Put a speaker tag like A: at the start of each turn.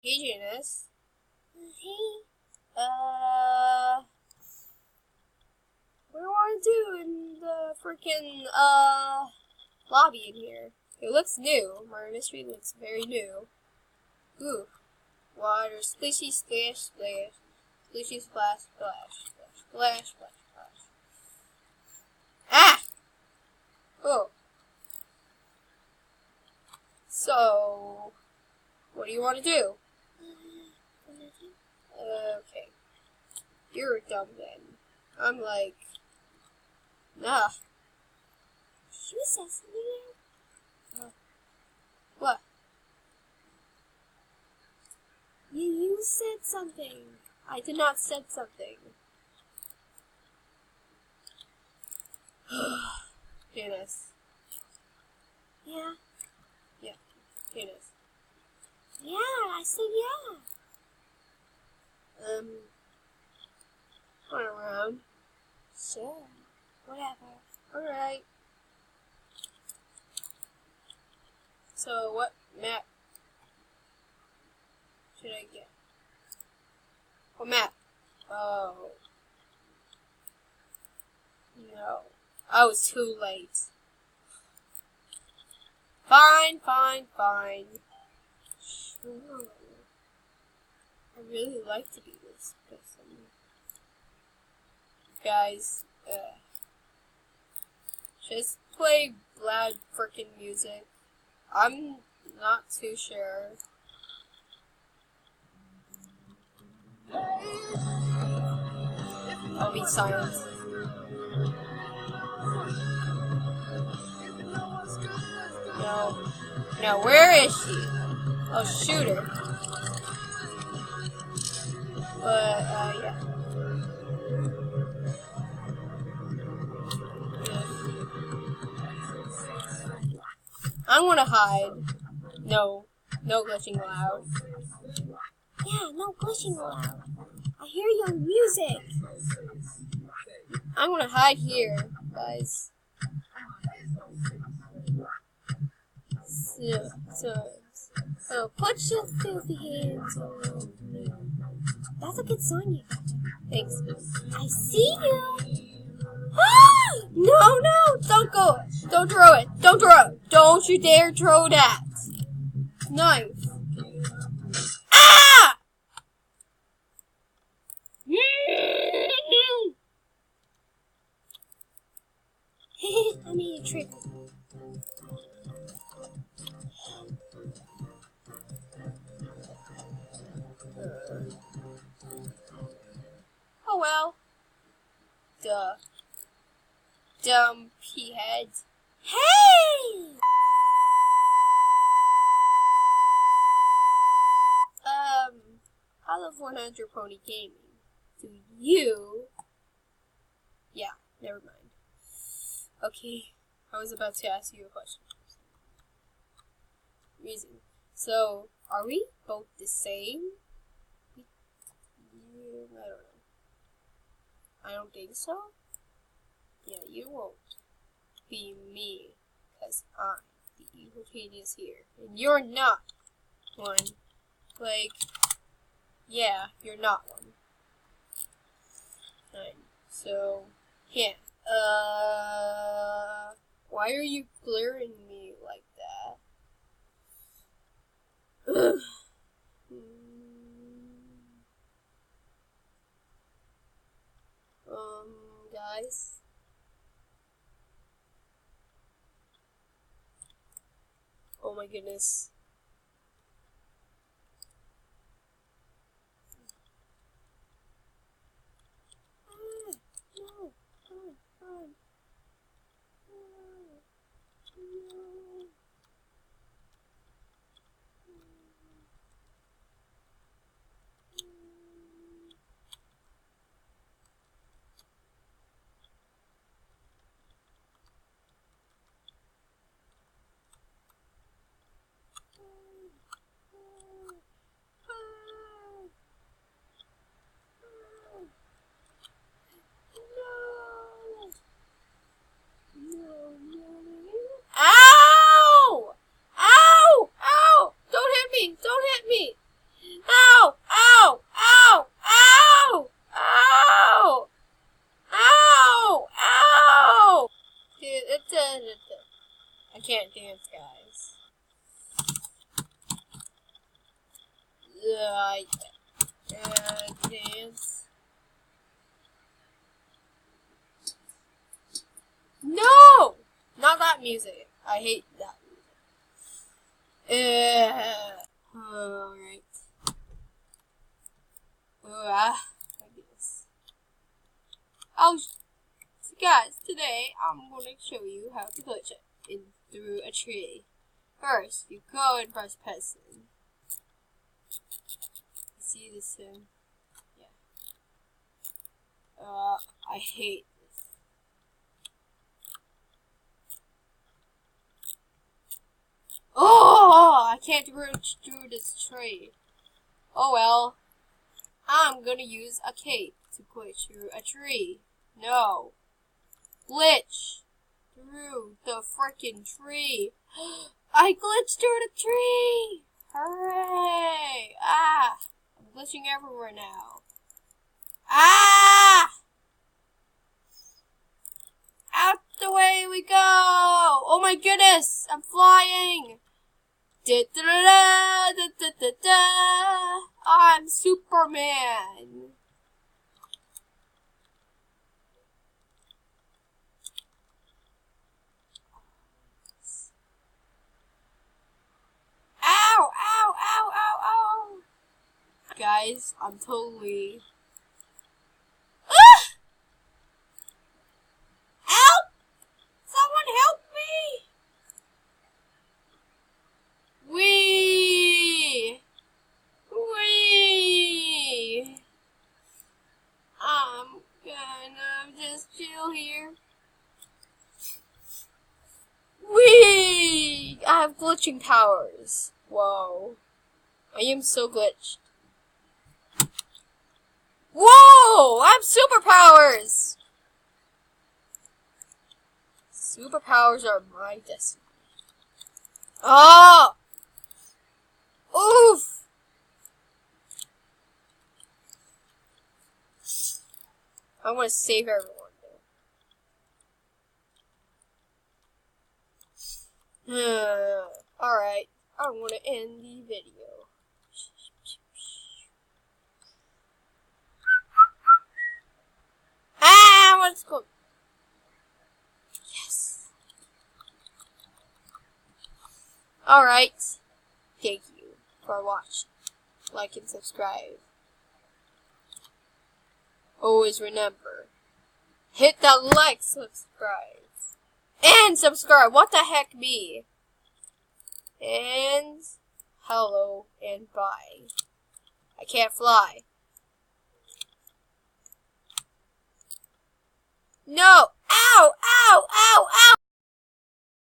A: Hey, Janice.
B: Hey,
A: What do I want to do in the freaking, lobby in here? It looks new. Murder Mystery looks very new. Ooh. Water, splishy, splash, splash. Splishy, splash, splash, splash, splash, splash, splash. Ah! Oh. So, what do you want to do? Okay. You're dumb then. I'm like, nah.
B: you said something.
A: What?
B: You said something.
A: I did not said something. Janice.
B: Yeah.
A: Janice.
B: Yeah, I said yeah.
A: Run around.
B: Sure. Whatever.
A: Alright. So, what map should I get? What map? Oh. No. I was too late. Fine. Sure. I really like to be this person. Guys, just play loud frickin' music. I'm not too sure. I'll be silent. No, where is she? Oh, shoot her. But, yeah. I'm gonna hide. No glitching loud.
B: Yeah, no glitching allowed. I hear your music.
A: I'm gonna hide here, guys. So put your filthy hands on me.
B: That's a good song you got.
A: Thanks.
B: I see you.
A: No, don't go. Don't throw it. Don't you dare throw that knife. Ah!
B: I made a trick.
A: Oh well. Duh. Dumb pea-head.
B: Hey!
A: I love 100 Pony Gaming. Do you? Yeah, never mind. Okay, I was about to ask you a question. Reason. So, are we both the same? Yeah, I don't know. I don't think so. Yeah, you won't be me, because I'm the evil genius here. And you're not one. Like, yeah, you're not one. Fine. So, yeah. Why are you glaring me like that? Guys. Oh my goodness. No. Run. No. Dance. No! Not that music. I hate that music. Alright. I guess. So guys, today I'm gonna show you how to glitch it in through a tree. First, you go and press person. See this soon? Yeah. I hate this. Oh, I can't reach through this tree. Oh well. I'm gonna use a cape to glitch through a tree. No. Glitch through the frickin' tree. I glitched through the tree! Hooray! Ah! I'm glitching everywhere now. Ah! Out the way we go! Oh my goodness! I'm flying! Da-da-da-da! I'm Superman! Ow! Ow! Ow! Ow! Ow! Guys, I'm totally... Ah! Help! Someone help me! Wee! I'm gonna just chill here. Wee! I have glitching powers. Whoa. I am so glitched. Whoa! I have superpowers! Superpowers are my destiny. Oh! Oof! I want to save everyone. Alright, I'm going to end the video. Ah, let's go. Yes. Alright, thank you for watching. Like and subscribe. Always remember, hit that like, subscribe. And subscribe. What the heck me? And hello and bye. I can't fly.